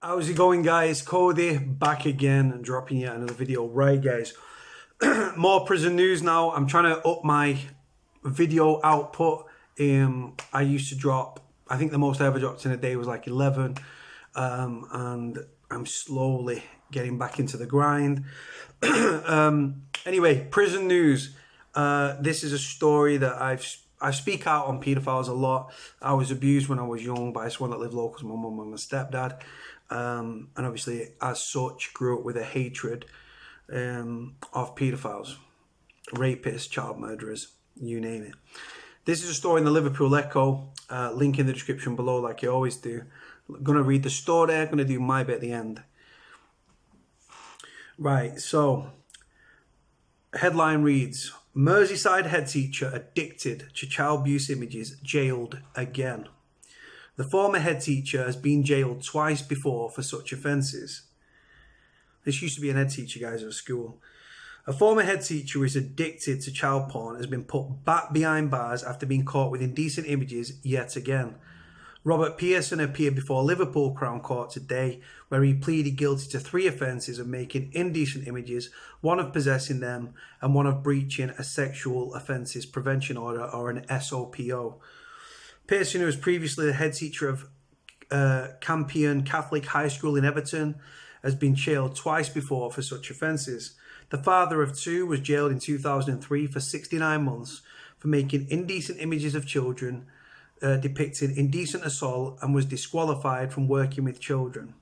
How's it going, guys? Cody back again and dropping yet another video. Right, guys, more prison news now. I'm trying to up my video output. I used to drop, I think the most I ever dropped in a day was like 11, and I'm slowly getting back into the grind. Anyway, prison news. This is a story that I speak out on paedophiles a lot. I was abused when I was young by someone that lived local to my mum and my stepdad. And obviously, as such, grew up with a hatred of paedophiles, rapists, child murderers, you name it. This is a story in the Liverpool Echo, link in the description below like I always do. I'm going to read the story, I'm going to do my bit at the end. Right, so, headline reads, Merseyside headteacher addicted to child abuse images jailed again. The former headteacher has been jailed twice before for such offences. This used to be an headteacher, guys, at a school. A former headteacher who is addicted to child porn has been put back behind bars after being caught with indecent images yet again. Robert Pearson appeared before Liverpool Crown Court today, where he pleaded guilty to 3 offences of making indecent images, 1 of possessing them, and 1 of breaching a sexual offences prevention order, or an SOPO. Pearson, who was previously the head teacher of Campion Catholic High School in Everton, has been jailed twice before for such offences. The father of 2 was jailed in 2003 for 69 months for making indecent images of children depicting indecent assault, and was disqualified from working with children.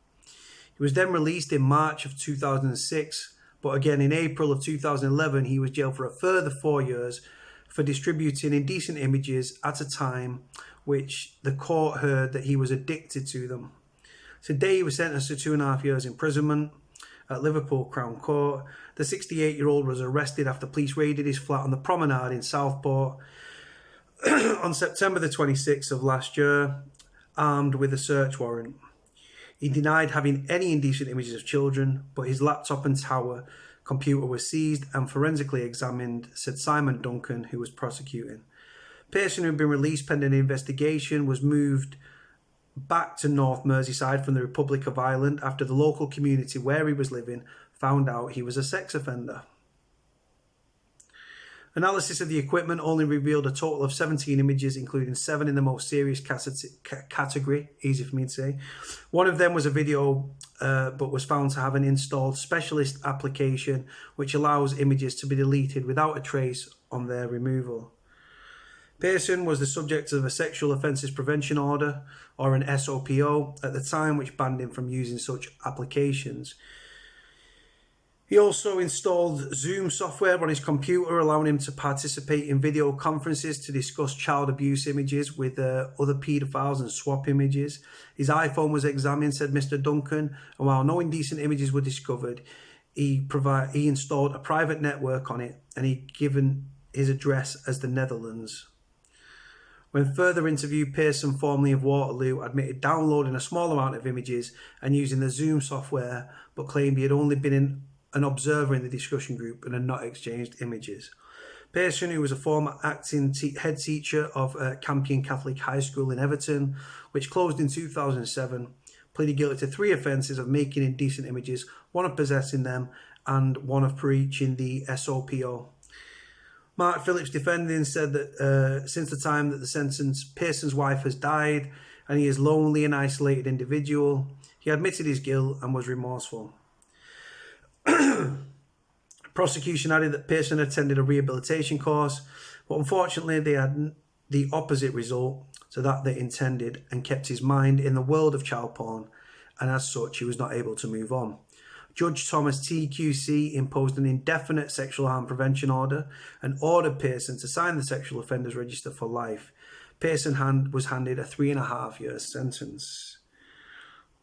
He was then released in March of 2006, but again in April of 2011 he was jailed for a further 4 years for distributing indecent images at a time which the court heard that he was addicted to them. Today he was sentenced to 2.5 years imprisonment at Liverpool Crown Court. The 68-year-old was arrested after police raided his flat on the Promenade in Southport on September the 26th of last year, armed with a search warrant. He denied having any indecent images of children, but his laptop and tower computer was seized and forensically examined, said Simon Duncan, who was prosecuting. Pearson, who had been released pending an investigation, was moved back to North Merseyside from the Republic of Ireland after the local community where he was living found out he was a sex offender. Analysis of the equipment only revealed a total of 17 images, including 7 in the most serious category, easy for me to say. 1 of them was a video, but was found to have an installed specialist application which allows images to be deleted without a trace on their removal. Pearson was the subject of a sexual offences prevention order, or an SOPO, at the time, which banned him from using such applications. He also installed Zoom software on his computer, allowing him to participate in video conferences to discuss child abuse images with other paedophiles and swap images. His iPhone was examined, said Mr. Duncan, and while no indecent images were discovered, he installed a private network on it, and he given his address as the Netherlands. When further interviewed, Pearson, formerly of Waterloo, admitted downloading a small amount of images and using the Zoom software, but claimed he had only been an observer in the discussion group and had not exchanged images. Pearson, who was a former acting head teacher of Campion Catholic High School in Everton, which closed in 2007, pleaded guilty to 3 offences of making indecent images, 1 of possessing them, and 1 of breaching the SOPO. Mark Phillips, defending, said that since the time that the sentence, Pearson's wife has died and he is a lonely and isolated individual. He admitted his guilt and was remorseful. Prosecution added that Pearson attended a rehabilitation course, but unfortunately they had the opposite result to that they intended, and kept his mind in the world of child porn, and as such he was not able to move on. Judge Thomas TQC imposed an indefinite sexual harm prevention order and ordered Pearson to sign the sexual offenders register for life. Pearson was handed a 3.5 year sentence.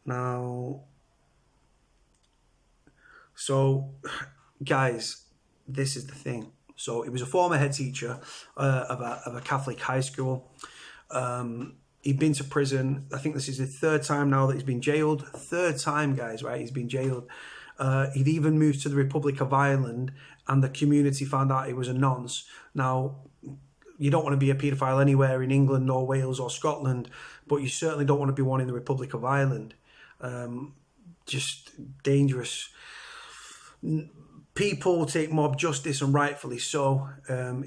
Now, so guys, this is the thing. So he was a former head teacher of a Catholic high school. He'd been to prison. I think this is the 3rd time now that he's been jailed. 3rd time, guys, right? He's been jailed. He'd even moved to the Republic of Ireland, and the community found out he was a nonce. Now, you don't want to be a paedophile anywhere in England or Wales or Scotland, but you certainly don't want to be one in the Republic of Ireland. just dangerous. People take mob justice, and rightfully so,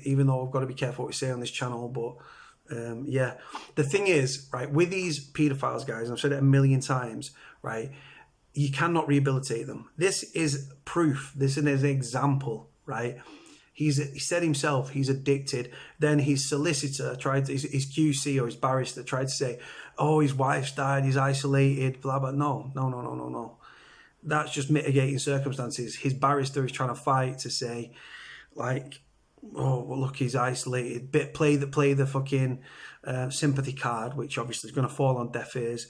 even though I've got to be careful what we say on this channel. But yeah, the thing is, right, with these paedophiles, guys, I've said it a million times, right, you cannot rehabilitate them. This is proof. This is an example, right? He said himself he's addicted. Then his solicitor tried to, his QC or his barrister tried to say, oh, his wife's died, he's isolated, blah, blah. No. That's just mitigating circumstances. His barrister is trying to fight to say, like, oh, well, look, he's isolated. Play the fucking sympathy card, which obviously is going to fall on deaf ears.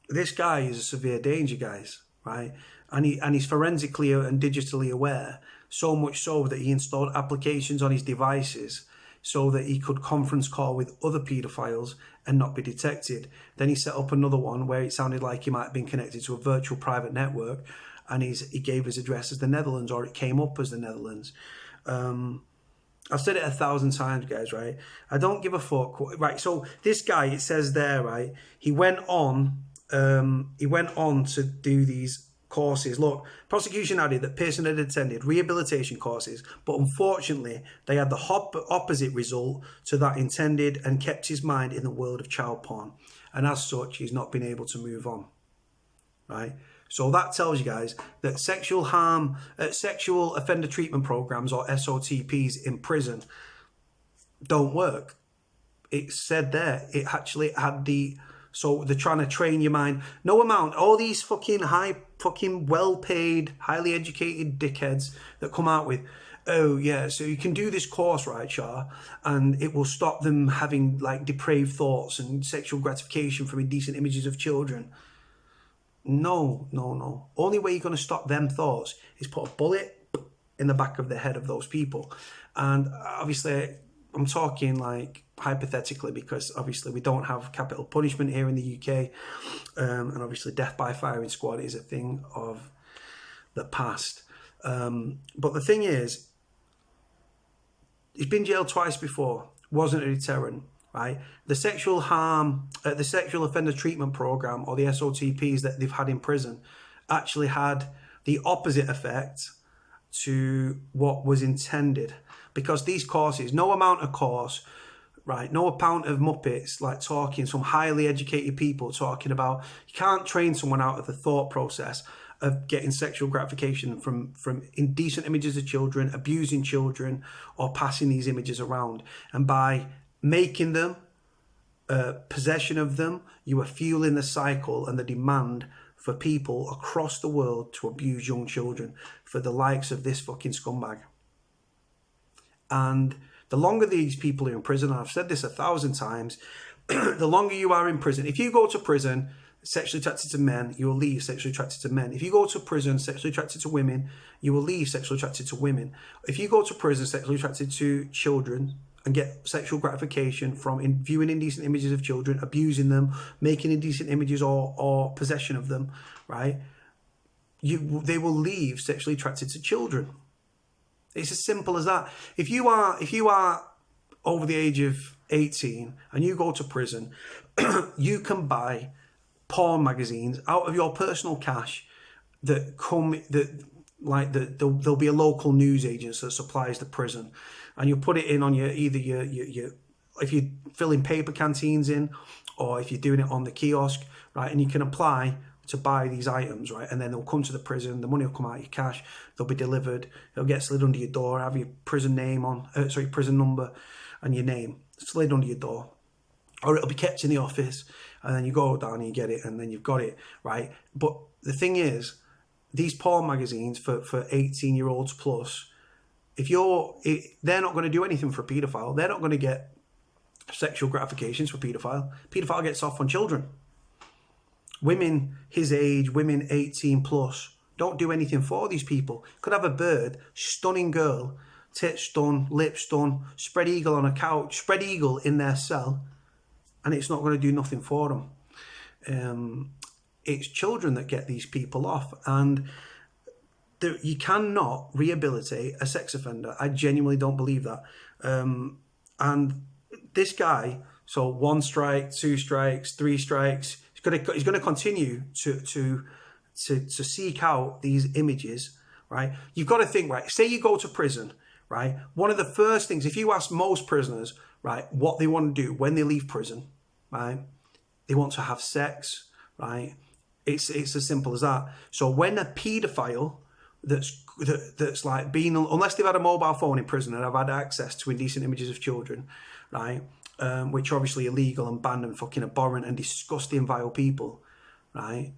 This guy is a severe danger, guys, right? And he's forensically and digitally aware, so much so that he installed applications on his devices so that he could conference call with other paedophiles and not be detected. Then he set up another one where it sounded like he might have been connected to a virtual private network, and he gave his address as the Netherlands, or it came up as the Netherlands. I've said it 1,000 times, guys, right? I don't give a fuck. Right, so this guy, it says there, right, he went on to do these courses. Look, prosecution added that Pearson had attended rehabilitation courses, but unfortunately they had the opposite result to that intended and kept his mind in the world of child porn, and as such he's not been able to move on, right? So that tells you guys that sexual offender treatment programs, or SOTPs, in prison don't work. It said there, it actually had the, so they're trying to train your mind. No amount, all these fucking well-paid, highly educated dickheads that come out with, oh yeah, so you can do this course, right, Shah, and it will stop them having like depraved thoughts and sexual gratification from indecent images of children. No. Only way you're going to stop them thoughts is put a bullet in the back of the head of those people. And obviously, I'm talking like hypothetically, because obviously we don't have capital punishment here in the UK, and obviously death by firing squad is a thing of the past. But the thing is, he's been jailed twice before, wasn't a deterrent, right? The sexual offender treatment program, or the SOTPs that they've had in prison, actually had the opposite effect to what was intended. Because these courses, no amount of course, right, no amount of muppets like talking, some highly educated people talking about, you can't train someone out of the thought process of getting sexual gratification from indecent images of children, abusing children, or passing these images around. And by making them, possession of them, you are fueling the cycle and the demand for people across the world to abuse young children, for the likes of this fucking scumbag. And the longer these people are in prison, and I've said this 1,000 times, the longer you are in prison. If you go to prison sexually attracted to men, you will leave sexually attracted to men. If you go to prison sexually attracted to women, you will leave sexually attracted to women. If you go to prison sexually attracted to children and get sexual gratification from viewing indecent images of children, abusing them, making indecent images, or possession of them, right? They will leave sexually attracted to children. It's as simple as that. If you are over the age of 18 and you go to prison, you can buy porn magazines out of your personal cash there'll be a local news agent that supplies the prison, and you put it in on your if you're filling paper canteens in, or if you're doing it on the kiosk, right, and you can apply to buy these items, right, and then they'll come to the prison, the money will come out of your cash, they'll be delivered, they'll get slid under your door, have your prison name on, prison number and your name slid under your door, or it'll be kept in the office, and then you go down and you get it, and then you've got it, right? But the thing is, these porn magazines for 18-year-olds plus, they're not going to do anything for a paedophile. They're not going to get sexual gratifications for paedophile. Paedophile gets off on children. Women his age, women 18 plus, don't do anything for these people. Could have a bird, stunning girl, tits done, lips done, spread eagle on a couch, spread eagle in their cell, and it's not going to do nothing for them. It's children that get these people off, and you cannot rehabilitate a sex offender. I genuinely don't believe that. And this guy, so 1 strike, 2 strikes, 3 strikes, he's He's going to continue to seek out these images, right? You've got to think, right? Say you go to prison, right? One of the first things, if you ask most prisoners, right, what they want to do when they leave prison, right, they want to have sex, right? It's as simple as that. So when a paedophile that's like being, unless they've had a mobile phone in prison and have had access to indecent images of children, right, which are obviously illegal and banned and fucking abhorrent and disgusting, vile people, right?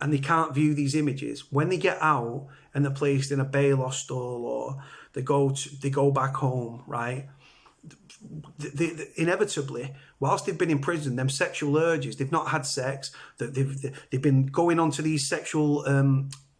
And they can't view these images. When they get out and they're placed in a bail hostel or they go back home, right? They inevitably, whilst they've been in prison, them sexual urges, they've not had sex, they've been going on to these sexual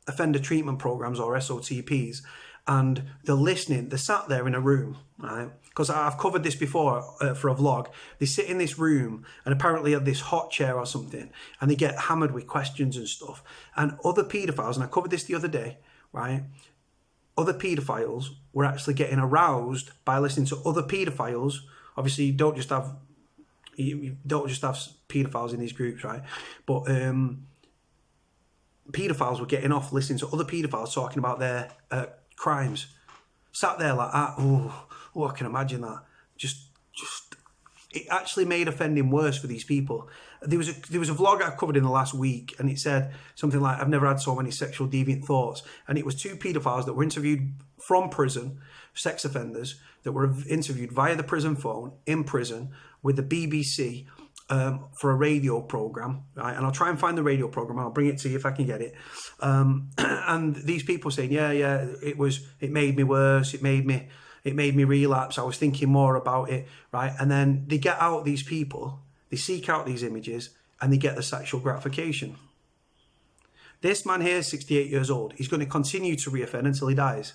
offender treatment programs or SOTPs, and they're listening. They're sat there in a room, right? Because I've covered this before for a vlog. They sit in this room and apparently have this hot chair or something, and they get hammered with questions and stuff. And other paedophiles, and I covered this the other day, right? Other paedophiles were actually getting aroused by listening to other paedophiles. Obviously, you don't just have paedophiles in these groups, right? But paedophiles were getting off listening to other paedophiles talking about their crimes. Sat there like that. Oh, I can imagine that. Just it actually made offending worse for these people. There was a vlog I covered in the last week, and it said something like, "I've never had so many sexual deviant thoughts." And it was two paedophiles that were interviewed from prison, sex offenders that were interviewed via the prison phone in prison with the BBC for a radio program, right? And I'll try and find the radio program. I'll bring it to you if I can get it. And these people saying, yeah, it made me worse. It made me relapse. I was thinking more about it, right? And then they get out these people, they seek out these images, and they get the sexual gratification. This man here is 68 years old. He's going to continue to reoffend until he dies.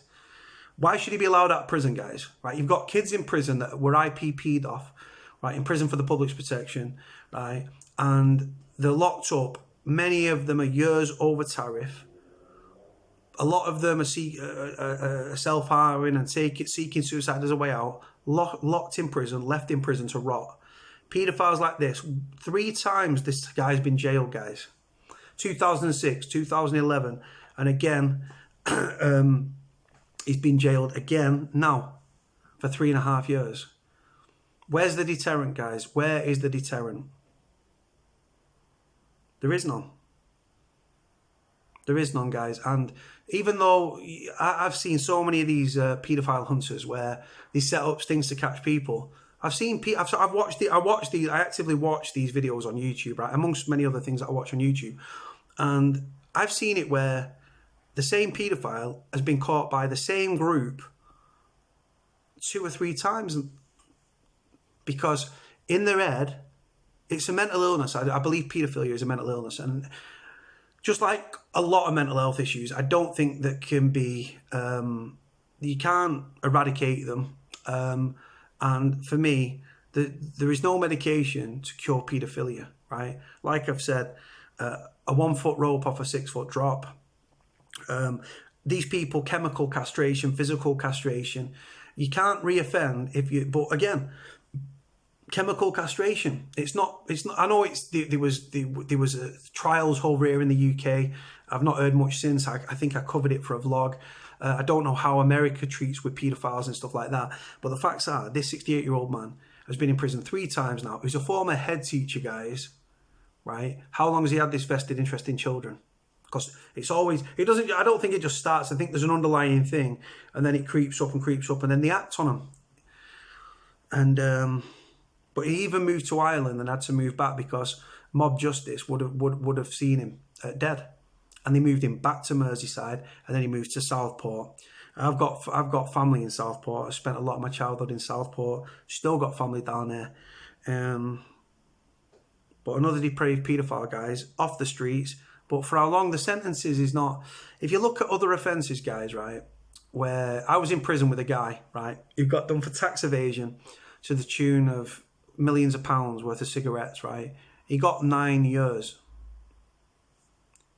Why should he be allowed out of prison, guys? Right? You've got kids in prison that were IPP'd off, right? In prison for the public's protection, right? And they're locked up. Many of them are years over tariff. A lot of them are self-harming and seeking suicide as a way out. Locked in prison, left in prison to rot. Paedophiles like this, 3 times this guy's been jailed, guys. 2006, 2011, and again, he's been jailed again now for 3.5 years. Where's the deterrent, guys? Where is the deterrent? There is none. There is none, guys. And even though I've seen so many of these paedophile hunters where they set up stings to catch people, I actively watch these videos on YouTube, right? Amongst many other things that I watch on YouTube. And I've seen it where the same paedophile has been caught by the same group 2 or 3 times, because in their head, it's a mental illness. I believe paedophilia is a mental illness. And just like a lot of mental health issues, I don't think that can be, you can't eradicate them. And for me, there is no medication to cure paedophilia, right? Like I've said, a 1 foot rope off a 6 foot drop. These people, chemical castration, physical castration, you can't reoffend if you, but again, chemical castration. It's not, I know there was trials over here in the UK. I've not heard much since. I think I covered it for a vlog. I don't know how America treats with paedophiles and stuff like that. But the facts are, this 68-year-old man has been in prison 3 times now. He's a former head teacher, guys, right? How long has he had this vested interest in children? Because it's always, I don't think it just starts. I think there's an underlying thing, and then it creeps up, and then they act on them. And, but he even moved to Ireland and had to move back because mob justice would have seen him dead. And they moved him back to Merseyside, and then he moved to Southport. I've got family in Southport. I spent a lot of my childhood in Southport. Still got family down there. But another depraved paedophile, guys, off the streets. But for how long the sentences is not. If you look at other offences, guys, right, where I was in prison with a guy, right, who got done for tax evasion to the tune of millions of pounds worth of cigarettes, right? He got 9 years,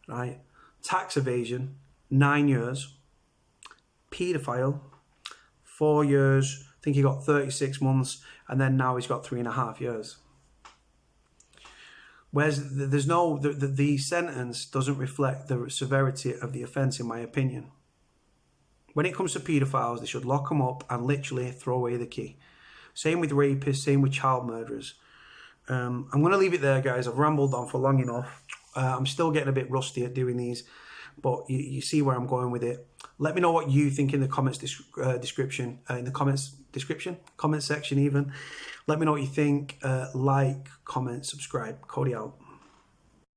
right? Tax evasion, 9 years. Paedophile, 4 years. I think he got 36 months, and then now he's got 3.5 years. Whereas there's no, the sentence doesn't reflect the severity of the offence, in my opinion. When it comes to paedophiles, they should lock them up and literally throw away the key. Same with rapists, same with child murderers. I'm going to leave it there, guys. I've rambled on for long enough. I'm still getting a bit rusty at doing these, but you see where I'm going with it. Let me know what you think in the comments comment section even. Let me know what you think. Like, comment, subscribe. Cody out.